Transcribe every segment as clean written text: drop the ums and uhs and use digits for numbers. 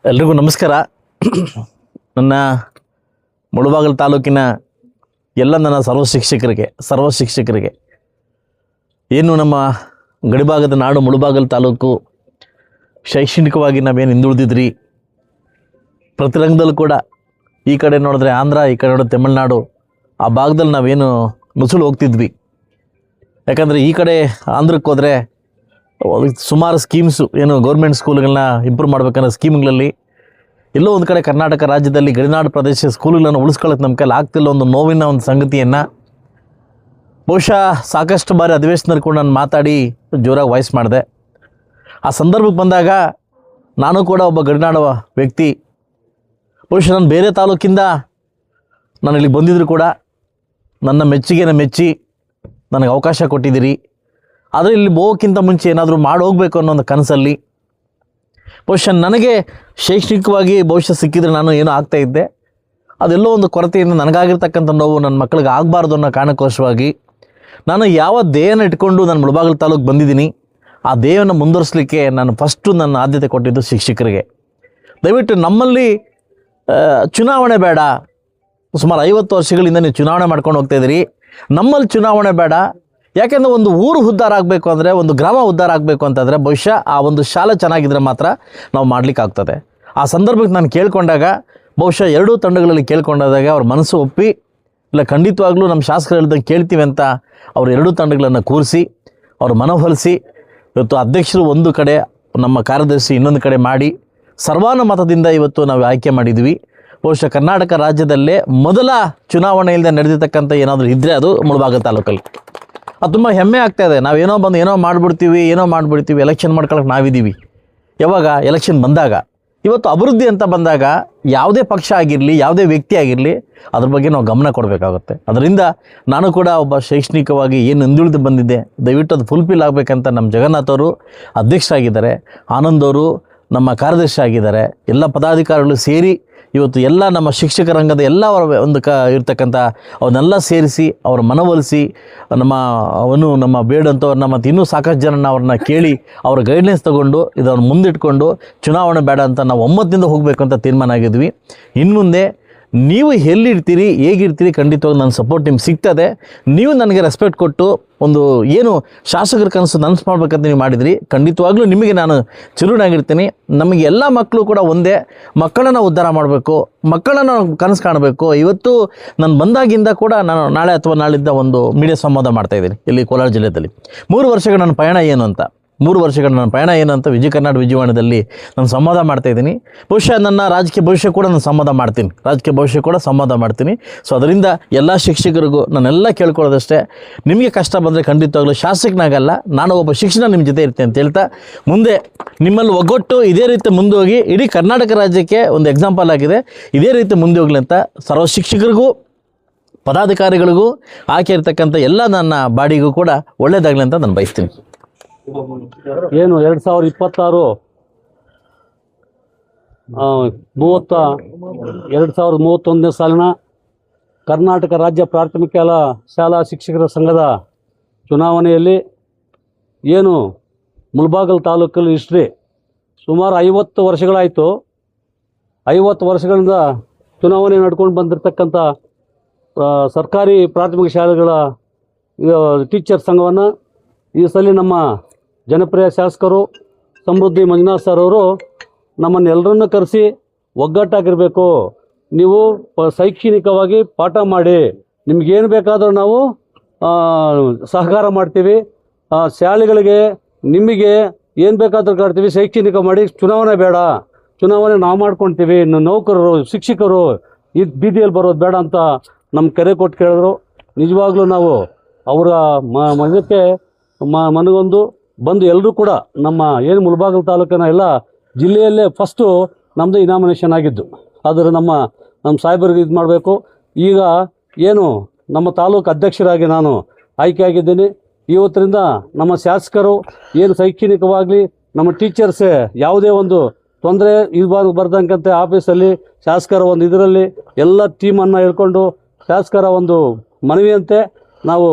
ಎಲ್ರಿಗೂ ನಮಸ್ಕಾರ. ನನ್ನ ಮುಳಬಾಗಿಲು ತಾಲೂಕಿನ ಎಲ್ಲ ನನ್ನ ಸರ್ವ ಶಿಕ್ಷಕರಿಗೆ ಏನು ನಮ್ಮ ಗಡಿಭಾಗದ ನಾಡು ಮುಳಬಾಗಿಲು ತಾಲೂಕು ಶೈಕ್ಷಣಿಕವಾಗಿ ನಾವೇನು ಹಿಂದುಳಿದಿದ್ರಿ, ಪ್ರತಿ ರಂಗದಲ್ಲೂ ಕೂಡ ಈ ಕಡೆ ನೋಡಿದ್ರೆ ಆಂಧ್ರ, ಈ ಕಡೆ ನೋಡಿದ್ರೆ ತಮಿಳ್ನಾಡು, ಆ ಭಾಗದಲ್ಲಿ ನಾವೇನು ನುಸುಳು ಹೋಗ್ತಿದ್ವಿ. ಯಾಕಂದರೆ ಈ ಕಡೆ ಆಂಧ್ರಕ್ಕೆ ಹೋದರೆ ಸುಮಾರು ಸ್ಕೀಮ್ಸು ಏನು ಗೌರ್ಮೆಂಟ್ ಸ್ಕೂಲ್ಗಳನ್ನ ಇಂಪ್ರೂವ್ ಮಾಡಬೇಕನ್ನೋ ಸ್ಕೀಮ್ಗಳಲ್ಲಿ ಎಲ್ಲೋ ಒಂದು ಕಡೆ ಕರ್ನಾಟಕ ರಾಜ್ಯದಲ್ಲಿ ಗಡಿನಾಡು ಪ್ರದೇಶ ಸ್ಕೂಲ್ಗಳನ್ನು ಉಳಿಸ್ಕೊಳ್ಳೋಕೆ ನಮ್ಮ ಕೈಲಿ ಆಗ್ತಿಲ್ಲ ಒಂದು ನೋವಿನ ಒಂದು ಸಂಗತಿಯನ್ನು ಬಹುಶಃ ಸಾಕಷ್ಟು ಬಾರಿ ಅಧಿವೇಶನದಲ್ಲಿ ಕೂಡ ನಾನು ಮಾತಾಡಿ ಜೋರಾಗಿ ವಾಯ್ಸ್ ಮಾಡಿದೆ. ಆ ಸಂದರ್ಭಕ್ಕೆ ಬಂದಾಗ ನಾನು ಕೂಡ ಒಬ್ಬ ಗಡಿನಾಡು ವ್ಯಕ್ತಿ, ಬಹುಶಃ ನಾನು ಬೇರೆ ತಾಲೂಕಿಂದ ನಾನು ಇಲ್ಲಿಗೆ ಬಂದಿದ್ರು ಕೂಡ ನನ್ನ ಮೆಚ್ಚಿ ನನಗೆ ಅವಕಾಶ ಕೊಟ್ಟಿದ್ದೀರಿ. ಆದರೆ ಇಲ್ಲಿ ಹೋಗೋಕ್ಕಿಂತ ಮುಂಚೆ ಏನಾದರೂ ಮಾಡಿ ಹೋಗಬೇಕು ಅನ್ನೋ ಒಂದು ಕನಸಲ್ಲಿ ಬಹುಶಃ ನನಗೆ ಶೈಕ್ಷಣಿಕವಾಗಿ ಭವಿಷ್ಯ ಸಿಕ್ಕಿದ್ರೆ ನಾನು ಏನೋ ಆಗ್ತಾಯಿದ್ದೆ. ಅದೆಲ್ಲೋ ಒಂದು ಕೊರತೆಯಿಂದ ನನಗಾಗಿರ್ತಕ್ಕಂಥ ನೋವು ನನ್ನ ಮಕ್ಕಳಿಗೆ ಆಗಬಾರ್ದು ಅನ್ನೋ ಕಾರಣಕ್ಕೋಸ್ಕರವಾಗಿ ನಾನು ಯಾವ ಧ್ಯೇಯನ ಇಟ್ಕೊಂಡು ನಾನು ಮುಳಬಾಗಿಲು ತಾಲೂಕು ಬಂದಿದ್ದೀನಿ, ಆ ಧ್ಯೇಯವನ್ನು ಮುಂದುವರಿಸಲಿಕ್ಕೆ ನಾನು ಫಸ್ಟು ನನ್ನ ಆದ್ಯತೆ ಕೊಟ್ಟಿದ್ದು ಶಿಕ್ಷಕರಿಗೆ. ದಯವಿಟ್ಟು ನಮ್ಮಲ್ಲಿ ಚುನಾವಣೆ ಬೇಡ, ಸುಮಾರು 50 ವರ್ಷಗಳಿಂದ ನೀವು ಚುನಾವಣೆ ಮಾಡ್ಕೊಂಡು ಹೋಗ್ತಾಯಿದ್ದೀರಿ. ನಮ್ಮಲ್ಲಿ ಚುನಾವಣೆ ಬೇಡ. ಯಾಕೆಂದರೆ ಒಂದು ಊರು ಉದ್ಧಾರ ಆಗಬೇಕು ಅಂದರೆ, ಒಂದು ಗ್ರಾಮ ಉದ್ಧಾರ ಆಗಬೇಕು ಅಂತಂದರೆ ಬಹುಶಃ ಆ ಒಂದು ಶಾಲೆ ಚೆನ್ನಾಗಿದ್ದರೆ ಮಾತ್ರ ನಾವು ಮಾಡಲಿಕ್ಕಾಗ್ತದೆ. ಆ ಸಂದರ್ಭಕ್ಕೆ ನಾನು ಕೇಳ್ಕೊಂಡಾಗ ಬಹುಶಃ ಎರಡೂ ತಂಡಗಳಲ್ಲಿ ಕೇಳ್ಕೊಂಡಾಗ ಅವ್ರ ಮನಸ್ಸು ಒಪ್ಪಿ, ಇಲ್ಲ ಖಂಡಿತವಾಗ್ಲೂ ನಮ್ಮ ಶಾಸಕರು ಹೇಳ್ದಂಗೆ ಕೇಳ್ತೀವಿ ಅಂತ ಅವರು ಎರಡೂ ತಂಡಗಳನ್ನು ಕೂರಿಸಿ ಅವರು ಮನವೊಲಿಸಿ ಇವತ್ತು ಅಧ್ಯಕ್ಷರು ಒಂದು ಕಡೆ, ನಮ್ಮ ಕಾರ್ಯದರ್ಶಿ ಇನ್ನೊಂದು ಕಡೆ ಮಾಡಿ ಸರ್ವಾನುಮತದಿಂದ ಇವತ್ತು ನಾವು ಆಯ್ಕೆ ಮಾಡಿದ್ವಿ. ಬಹುಶಃ ಕರ್ನಾಟಕ ರಾಜ್ಯದಲ್ಲೇ ಮೊದಲ ಚುನಾವಣೆಯಿಂದ ನಡೆದಿರ್ತಕ್ಕಂಥ ಏನಾದರೂ ಇದ್ದರೆ ಅದು ಮುಳಬಾಗಿಲು ತಾಲೂಕಲ್ಲಿ. ಅದು ತುಂಬ ಹೆಮ್ಮೆ ಆಗ್ತಾಯಿದೆ. ನಾವೇನೋ ಬಂದು ಏನೋ ಮಾಡಿಬಿಡ್ತೀವಿ, ಎಲೆಕ್ಷನ್ ಮಾಡ್ಕೊಳಕ್ಕೆ ನಾವಿದ್ದೀವಿ. ಯಾವಾಗ ಎಲೆಕ್ಷನ್ ಬಂದಾಗ, ಇವತ್ತು ಅಭಿವೃದ್ಧಿ ಅಂತ ಬಂದಾಗ ಯಾವುದೇ ಪಕ್ಷ ಆಗಿರಲಿ, ಯಾವುದೇ ವ್ಯಕ್ತಿ ಆಗಿರಲಿ, ಅದ್ರ ಬಗ್ಗೆ ನಾವು ಗಮನ ಕೊಡಬೇಕಾಗುತ್ತೆ. ಅದರಿಂದ ನಾನು ಕೂಡ ಒಬ್ಬ ಶೈಕ್ಷಣಿಕವಾಗಿ ಏನು ಹಿಂದುಳಿದು ಬಂದಿದ್ದೆ, ದಯವಿಟ್ಟು ಅದು ಫುಲ್ಫಿಲ್ ಆಗಬೇಕಂತ ನಮ್ಮ ಜಗನ್ನಾಥ್ ಅವರು ಅಧ್ಯಕ್ಷರಾಗಿದ್ದಾರೆ, ಆನಂದ್ ಅವರು ನಮ್ಮ ಕಾರ್ಯದರ್ಶಿ ಆಗಿದ್ದಾರೆ, ಎಲ್ಲ ಪದಾಧಿಕಾರಿಗಳು ಸೇರಿ ಇವತ್ತು ಎಲ್ಲ ನಮ್ಮ ಶಿಕ್ಷಕ ರಂಗದ ಎಲ್ಲ ಒಂದು ಇರ್ತಕ್ಕಂಥ ಅವನ್ನೆಲ್ಲ ಸೇರಿಸಿ ಅವರ ಮನವೊಲಿಸಿ ನಮ್ಮ ಬೇಡಂಥವ್ರನ್ನ ಮತ್ತು ಇನ್ನೂ ಸಾಕಷ್ಟು ಜನ ಅವ್ರನ್ನ ಕೇಳಿ ಅವರ ಗೈಡ್ಲೈನ್ಸ್ ತೊಗೊಂಡು ಇದನ್ನು ಮುಂದಿಟ್ಕೊಂಡು ಚುನಾವಣೆ ಬೇಡ ಅಂತ ನಾವು ಒಮ್ಮತದಿಂದ ಹೋಗಬೇಕು ಅಂತ ತೀರ್ಮಾನ ಆಗಿದ್ವಿ. ಇನ್ನು ಮುಂದೆ ನೀವು ಎಲ್ಲಿರ್ತೀರಿ, ಹೇಗಿರ್ತೀರಿ, ಖಂಡಿತವಾಗಿ ನನ್ನ ಸಪೋರ್ಟ್ ನಿಮ್ಗೆ ಸಿಗ್ತದೆ. ನೀವು ನನಗೆ ರೆಸ್ಪೆಕ್ಟ್ ಕೊಟ್ಟು ಒಂದು ಏನು ಶಾಸಕರ ಕನಸು ನನಸು ಮಾಡ್ಬೇಕಂತ ನೀವು ಮಾಡಿದ್ರಿ, ಖಂಡಿತವಾಗ್ಲೂ ನಿಮಗೆ ನಾನು ಚಿರುನಾಗಿರ್ತೀನಿ. ನಮಗೆ ಎಲ್ಲ ಮಕ್ಕಳು ಕೂಡ ಒಂದೇ, ಮಕ್ಕಳನ್ನು ಉದ್ಧಾರ ಮಾಡಬೇಕು, ಮಕ್ಕಳನ್ನು ಕನಸು ಕಾಣಬೇಕು. ಇವತ್ತು ನಾನು ಬಂದಾಗಿಂದ ಕೂಡ ನಾನು ನಾಳೆ ಅಥವಾ ನಾಳಿದ್ದ ಒಂದು ಮೀಡಿಯಾ ಸಂವಾದ ಮಾಡ್ತಾಯಿದ್ದೀನಿ ಇಲ್ಲಿ ಕೋಲಾರ ಜಿಲ್ಲೆಯಲ್ಲಿ. 3 ವರ್ಷಗಳ ನನ್ನ ಪಯಣ ಏನು ಅಂತ ವಿಜಯ ಕರ್ನಾಟಕ ವಿಜಯವಾಣಿಯಲ್ಲಿ ನಾನು ಸಂವಾದ ಮಾಡ್ತಾಯಿದ್ದೀನಿ. ಬಹುಶಃ ನನ್ನ ರಾಜಕೀಯ ಭವಿಷ್ಯ ಕೂಡ ನಾನು ಸಂವಾದ ಮಾಡ್ತೀನಿ. ಸೊ ಅದರಿಂದ ಎಲ್ಲ ಶಿಕ್ಷಕರಿಗೂ ನಾನೆಲ್ಲ ಕೇಳ್ಕೊಳ್ಳೋದಷ್ಟೇ, ನಿಮಗೆ ಕಷ್ಟ ಬಂದರೆ ಖಂಡಿತವಾಗ್ಲೂ ಶಾಸಕನಾಗಲ್ಲ, ನಾನು ಒಬ್ಬ ಶಿಕ್ಷಣ ನಿಮ್ಮ ಜೊತೆ ಇರ್ತೀನಿ ಅಂತ ಹೇಳ್ತಾ, ಮುಂದೆ ನಿಮ್ಮಲ್ಲಿ ಒಗ್ಗಟ್ಟು ಇದೇ ರೀತಿ ಮುಂದೆ ಹೋಗಿ ಇಡೀ ಕರ್ನಾಟಕ ರಾಜ್ಯಕ್ಕೆ ಒಂದು ಎಕ್ಸಾಂಪಲ್ ಆಗಿದೆ, ಇದೇ ರೀತಿ ಮುಂದೆ ಹೋಗಲಿ ಅಂತ ಸರ್ವ ಶಿಕ್ಷಕರಿಗೂ ಪದಾಧಿಕಾರಿಗಳಿಗೂ ಆಕೆ ಇರ್ತಕ್ಕಂಥ ಎಲ್ಲ ನನ್ನ ಬಾಡಿಗೂ ಕೂಡ ಒಳ್ಳೆಯದಾಗಲಿ ಅಂತ ನಾನು ಬಯಸ್ತೀನಿ. ಏನು 2026 2031ನೇ ಸಾಲಿನ ಕರ್ನಾಟಕ ರಾಜ್ಯ ಪ್ರಾಥಮಿಕ ಶಾಲಾ ಶಿಕ್ಷಕರ ಸಂಘದ ಚುನಾವಣೆಯಲ್ಲಿ ಏನು ಮುಳಬಾಗಿಲು ತಾಲೂಕಲ್ಲಿ ಹಿಸ್ಟ್ರಿ ಸುಮಾರು 50 ವರ್ಷಗಳಾಯಿತು. 50 ವರ್ಷಗಳಿಂದ ಚುನಾವಣೆ ನಡ್ಕೊಂಡು ಬಂದಿರತಕ್ಕಂಥ ಸರ್ಕಾರಿ ಪ್ರಾಥಮಿಕ ಶಾಲೆಗಳ ಟೀಚರ್ ಸಂಘವನ್ನು ಈ ಸಲ ನಮ್ಮ ಜನಪ್ರಿಯ ಶಾಸಕರು ಸಮೃದ್ಧಿ ಮಂಜುನಾಥ್ ಸರ್ ಅವರು ನಮ್ಮನ್ನೆಲ್ಲರನ್ನು ಕರೆಸಿ ಒಗ್ಗಟ್ಟಾಗಿರಬೇಕು, ನೀವು ಶೈಕ್ಷಣಿಕವಾಗಿ ಪಾಠ ಮಾಡಿ, ನಿಮಗೇನು ಬೇಕಾದರೂ ನಾವು ಸಹಕಾರ ಮಾಡ್ತೀವಿ, ಶಾಲೆಗಳಿಗೆ ನಿಮಗೆ ಏನು ಬೇಕಾದರೂ ಕಾಡ್ತೀವಿ, ಶೈಕ್ಷಣಿಕ ಮಾಡಿ, ಚುನಾವಣೆ ಬೇಡ, ಚುನಾವಣೆ ನಾವು ಮಾಡ್ಕೊಳ್ತೀವಿ, ನೌಕರರು ಶಿಕ್ಷಕರು ಈ ಬೀದಿಯಲ್ಲಿ ಬರೋದು ಬೇಡ ಅಂತ ನಮ್ಮ ಕರೆ ಕೊಟ್ಟು ಕೇಳಿದ್ರು. ನಿಜವಾಗ್ಲೂ ನಾವು ಅವರ ಮನಕ್ಕೆ ಮನಗೊಂದು ಬಂದು ಎಲ್ಲರೂ ಕೂಡ ನಮ್ಮ ಏನು ಮುಳಬಾಗಿಲು ತಾಲೂಕಿನ ಎಲ್ಲ ಜಿಲ್ಲೆಯಲ್ಲೇ ಫಸ್ಟು ನಮ್ಮದು ಇನಾಮಿನೇಷನ್ ಆಗಿದ್ದು. ಆದರೆ ನಮ್ಮ ಸಾಹೇಬರಿಗೆ ಇದು ಮಾಡಬೇಕು. ಈಗ ಏನು ನಮ್ಮ ತಾಲೂಕು ಅಧ್ಯಕ್ಷರಾಗಿ ನಾನು ಆಯ್ಕೆಯಾಗಿದ್ದೀನಿ. ಇವತ್ತರಿಂದ ನಮ್ಮ ಶಾಸಕರು ಏನು ಶೈಕ್ಷಣಿಕವಾಗಲಿ ನಮ್ಮ ಟೀಚರ್ಸೇ ಯಾವುದೇ ಒಂದು ತೊಂದರೆ ಬರ್ದಂತೆ ಆಫೀಸಲ್ಲಿ ಶಾಸಕರ ಒಂದು ಇದರಲ್ಲಿ ಎಲ್ಲ ಟೀಮನ್ನು ಹೇಳ್ಕೊಂಡು ಶಾಸಕರ ಒಂದು ಮನವಿಯಂತೆ ನಾವು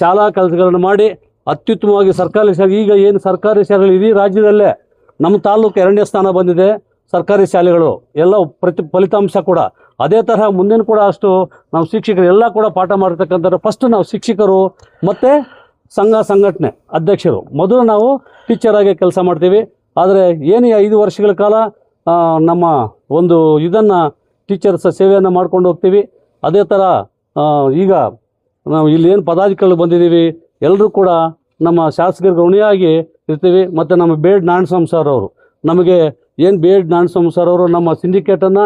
ಶಾಲಾ ಕೆಲಸಗಳನ್ನು ಮಾಡಿ ಅತ್ಯುತ್ತಮವಾಗಿ ಸರ್ಕಾರಿ ಶಾಲೆ, ಈಗ ಏನು ಸರ್ಕಾರಿ ಶಾಲೆಗಳು ಇಡೀ ರಾಜ್ಯದಲ್ಲೇ ನಮ್ಮ ತಾಲೂಕು 2ನೇ ಸ್ಥಾನ ಬಂದಿದೆ. ಸರ್ಕಾರಿ ಶಾಲೆಗಳು ಎಲ್ಲ ಫಲಿತಾಂಶ ಕೂಡ ಅದೇ ತರಹ ಮುಂದಿನ ಕೂಡ ಅಷ್ಟು ನಾವು ಶಿಕ್ಷಕರು ಎಲ್ಲ ಕೂಡ ಪಾಠ ಮಾಡಿರ್ತಕ್ಕಂಥದ್ದು. ಫಸ್ಟ್ ನಾವು ಶಿಕ್ಷಕರು ಮತ್ತು ಸಂಘಟನೆ ಅಧ್ಯಕ್ಷರು ಮೊದಲು ನಾವು ಟೀಚರ್ ಆಗಿ ಕೆಲಸ ಮಾಡ್ತೀವಿ. ಆದರೆ ಏನು 5 ವರ್ಷಗಳ ಕಾಲ ನಮ್ಮ ಒಂದು ಇದನ್ನು ಟೀಚರ್ಸ್ ಸೇವೆಯನ್ನು ಮಾಡ್ಕೊಂಡು ಹೋಗ್ತೀವಿ. ಅದೇ ಥರ ಈಗ ನಾವು ಇಲ್ಲಿ ಏನು ಪದಾಧಿಕಾರಿಗಳು ಬಂದಿದ್ದೀವಿ ಎಲ್ಲರೂ ಕೂಡ ನಮ್ಮ ಶಾಸಕರಿಗೆ ಋಣಿಯಾಗಿ ಇರ್ತೀವಿ. ಮತ್ತು ನಮ್ಮ ಬೇಡ್ ನಾರಾಯಣಸ್ವಾಮಿ ಸರ್ ಅವರು ನಮಗೆ ಏನು ಬೇಡ್ ನಾರಾಯಣಸ್ವಾಮಿ ಸರ್ ಅವರು ನಮ್ಮ ಸಿಂಡಿಕೇಟನ್ನು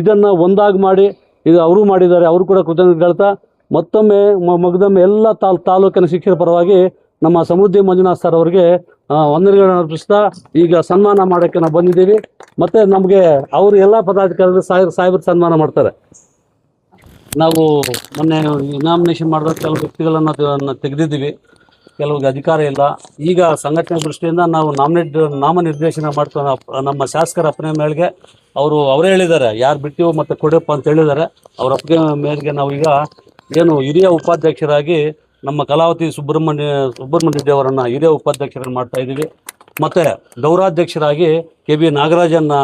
ಇದನ್ನು ಒಂದಾಗಿ ಮಾಡಿ ಇದು ಅವರು ಮಾಡಿದ್ದಾರೆ. ಅವರು ಕೂಡ ಕೃತಜ್ಞತೆ ಹೇಳ್ತಾ ಮತ್ತೊಮ್ಮೆ ಮಗದೊಮ್ಮೆ ಎಲ್ಲ ತಾಲೂಕಿನ ಶಿಕ್ಷಕರ ಪರವಾಗಿ ನಮ್ಮ ಸಮೃದ್ಧಿ ಮಂಜುನಾಥ್ ಸರ್ ಅವರಿಗೆ ವಂದನೆಗಳನ್ನು ಅರ್ಪಿಸ್ತಾ ಈಗ ಸನ್ಮಾನ ಮಾಡೋಕ್ಕೆ ನಾವು ಬಂದಿದ್ದೀವಿ. ಮತ್ತು ನಮಗೆ ಅವರು ಎಲ್ಲ ಪದಾಧಿಕಾರಿಗಳು ಸಾಹೇಬರು ಸನ್ಮಾನ ಮಾಡ್ತಾರೆ. ನಾವು ಮೊನ್ನೆ ನಾಮಿನೇಷನ್ ಮಾಡಿದ ಕೆಲವು ವ್ಯಕ್ತಿಗಳನ್ನು ತೆಗೆದಿದ್ದೀವಿ, ಕೆಲವ್ರಿಗೆ ಅಧಿಕಾರ ಇಲ್ಲ. ಈಗ ಸಂಘಟನೆ ದೃಷ್ಟಿಯಿಂದ ನಾವು ನಾಮನಿರ್ದೇಶನ ಮಾಡ್ಕೊಂಡು ನಮ್ಮ ಶಾಸಕರ ಅಪ್ಪನೆ ಮೇಳೆಗೆ ಅವರೇ ಹೇಳಿದ್ದಾರೆ ಯಾರು ಬಿಟ್ಟಿವು ಮತ್ತು ಕೊಡಪ್ಪ ಅಂತ ಹೇಳಿದ್ದಾರೆ. ಅವ್ರ ಅಪ್ಪಗೆ ಮೇರೆಗೆ ನಾವು ಈಗ ಏನು ಹಿರಿಯ ಉಪಾಧ್ಯಕ್ಷರಾಗಿ ನಮ್ಮ ಕಲಾವತಿ ಸುಬ್ರಹ್ಮಣ್ಯ ದೇವರನ್ನು ಹಿರಿಯ ಉಪಾಧ್ಯಕ್ಷರನ್ನು ಮಾಡ್ತಾ ಇದ್ದೀವಿ. ಮತ್ತು ಗೌರಾಧ್ಯಕ್ಷರಾಗಿ KB ನಾಗರಾಜನ್ನ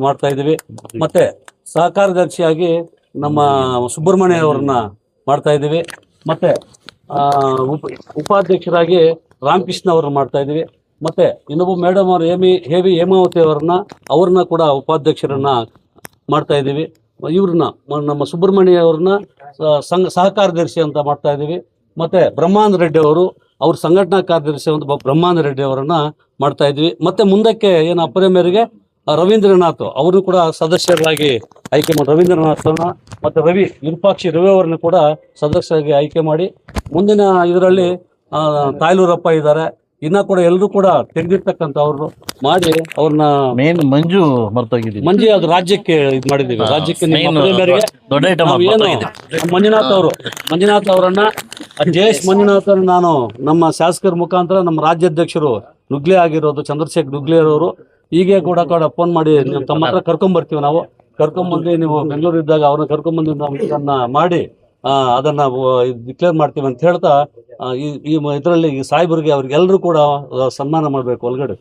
ಮಾಡ್ತಾ ಇದ್ದೀವಿ. ಮತ್ತು ಸಹಕಾರ್ಯದರ್ಶಿಯಾಗಿ ನಮ್ಮ ಸುಬ್ರಹ್ಮಣ್ಯ ಅವರನ್ನ ಮಾಡ್ತಾ ಇದ್ದೀವಿ. ಮತ್ತು ಉಪಾಧ್ಯಕ್ಷರಾಗಿ ರಾಮಕೃಷ್ಣ ಅವ್ರನ್ನ ಮಾಡ್ತಾ ಇದ್ದೀವಿ. ಮತ್ತು ಇನ್ನೊಬ್ಬ ಮೇಡಮ್ ಅವರು ಹೇಮಾವತಿ ಅವ್ರನ್ನ ಕೂಡ ಉಪಾಧ್ಯಕ್ಷರನ್ನ ಮಾಡ್ತಾ ಇದ್ದೀವಿ. ಇವ್ರನ್ನ ನಮ್ಮ ಸುಬ್ರಹ್ಮಣ್ಯ ಅವ್ರನ್ನ ಸಹಕಾರ್ಯದರ್ಶಿ ಅಂತ ಮಾಡ್ತಾ ಇದ್ದೀವಿ. ಮತ್ತು ಬ್ರಹ್ಮಾನಂದ ರೆಡ್ಡಿ ಅವ್ರ ಸಂಘಟನಾ ಕಾರ್ಯದರ್ಶಿ ಅಂತ ಬ್ರಹ್ಮಾನಂದ ರೆಡ್ಡಿ ಅವರನ್ನು ಮಾಡ್ತಾ ಇದ್ವಿ. ಮತ್ತು ಮುಂದಕ್ಕೆ ಏನು ಅಪ್ಪರ ಮೇರೆಗೆ ರವೀಂದ್ರನಾಥ್ ಅವ್ರನ್ನೂ ಕೂಡ ಸದಸ್ಯರಾಗಿ ಆಯ್ಕೆ ಮಾಡಿ ರವೀಂದ್ರನಾಥ್ನ ಮತ್ತು ವಿರೂಪಾಕ್ಷಿ ರವಿ ಅವರನ್ನು ಕೂಡ ಸದಸ್ಯರಾಗಿ ಆಯ್ಕೆ ಮಾಡಿ ಮುಂದಿನ ಇದರಲ್ಲಿ ತಾಯ್ಲೂರಪ್ಪ ಇದ್ದಾರೆ. ಇನ್ನೂ ಕೂಡ ಎಲ್ಲರೂ ಕೂಡ ತೆಗೆದಿರ್ತಕ್ಕಂಥ ಅವ್ರನ್ನು ಮಾಡಿ ಅವ್ರನ್ನ ಮೇನ್ ಮಂಜು ಮರ್ತೋಗಿದ್ದೀವಿ. ಅದು ರಾಜ್ಯಕ್ಕೆ ಇದು ಮಾಡಿದ್ದೀವಿ. ರಾಜ್ಯಕ್ಕೆ ಮಂಜುನಾಥ್ ಅವರನ್ನ ಜಯೇಶ್ ಮಂಜುನಾಥ್ ನಾನು ನಮ್ಮ ಶಾಸಕರ ಮುಖಾಂತರ ನಮ್ಮ ರಾಜ್ಯಾಧ್ಯಕ್ಷರು ನುಗ್ಲೆ ಆಗಿರೋದು ಚಂದ್ರಶೇಖರ್ ನುಗ್ಲೆ ಅವರು ಹೀಗೆ ಕೂಡ ಫೋನ್ ಮಾಡಿ ತಮ್ಮ ಹತ್ರ ಕರ್ಕೊಂಬರ್ತೀವಿ. ನಾವು ಕರ್ಕೊಂಬಂದು ನೀವು ಬೆಂಗಳೂರು ಇದ್ದಾಗ ಅವ್ರನ್ನ ಕರ್ಕೊಂಬಂದು ನಾವು ಇದನ್ನ ಮಾಡಿ ಅದನ್ನ ಡಿಕ್ಲೇರ್ ಮಾಡ್ತೀವಿ ಅಂತ ಹೇಳ್ತಾ ಈ ಇದರಲ್ಲಿ ಸಾಹೇಬರಿಗೆ ಅವ್ರಿಗೆಲ್ಲರೂ ಕೂಡ ಸನ್ಮಾನ ಮಾಡಬೇಕು ಒಳಗಡೆ.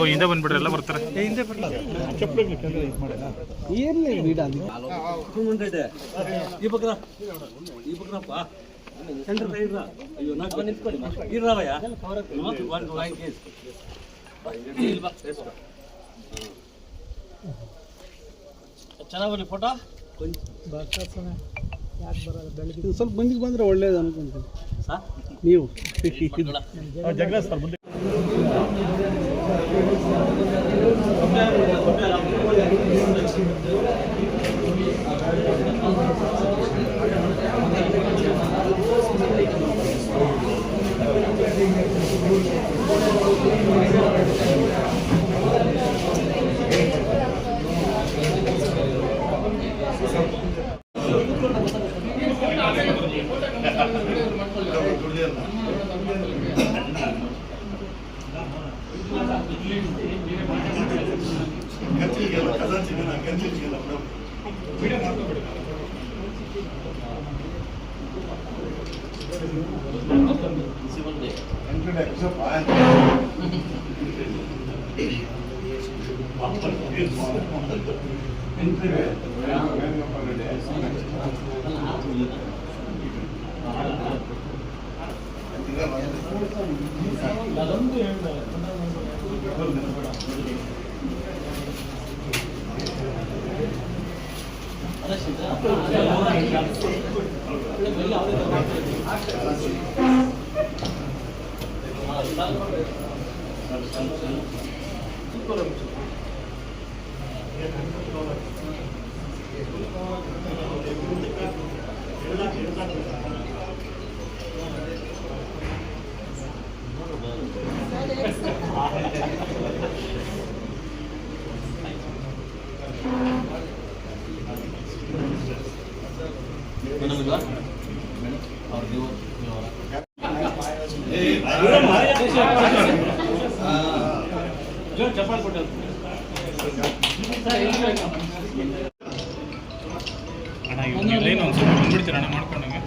ಹಿಂದೆ ಬಂದ್ಬಿಡ್ರಿ, ಎಲ್ಲ ಬರ್ತಾರೆ. ಚೆನ್ನಾಗಿ ಫೋಟೋ ಸ್ವಲ್ಪ ಮಂದಿಗೆ ಬಂದರೆ ಒಳ್ಳೇದು ಅನ್ಕೊಂತೀನಿ. ನೀವು ಜಗಳ ಸರ್ ಮುಂದೆ ಅಣ್ಣ ಇವ್ರು ಒಂದು ಸ್ವಲ್ಪ ಬಂದ್ಬಿಡ್ತೀರ ಅಣ್ಣ ಮಾಡ್ಕೊಂಡಂಗೆ.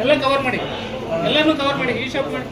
ಎಲ್ಲ ಕವರ್ ಮಾಡಿ, ಎಲ್ಲಾನು ಕವರ್ ಮಾಡಿ, ಈ ಶಾಪ್ ಮಾಡಿ.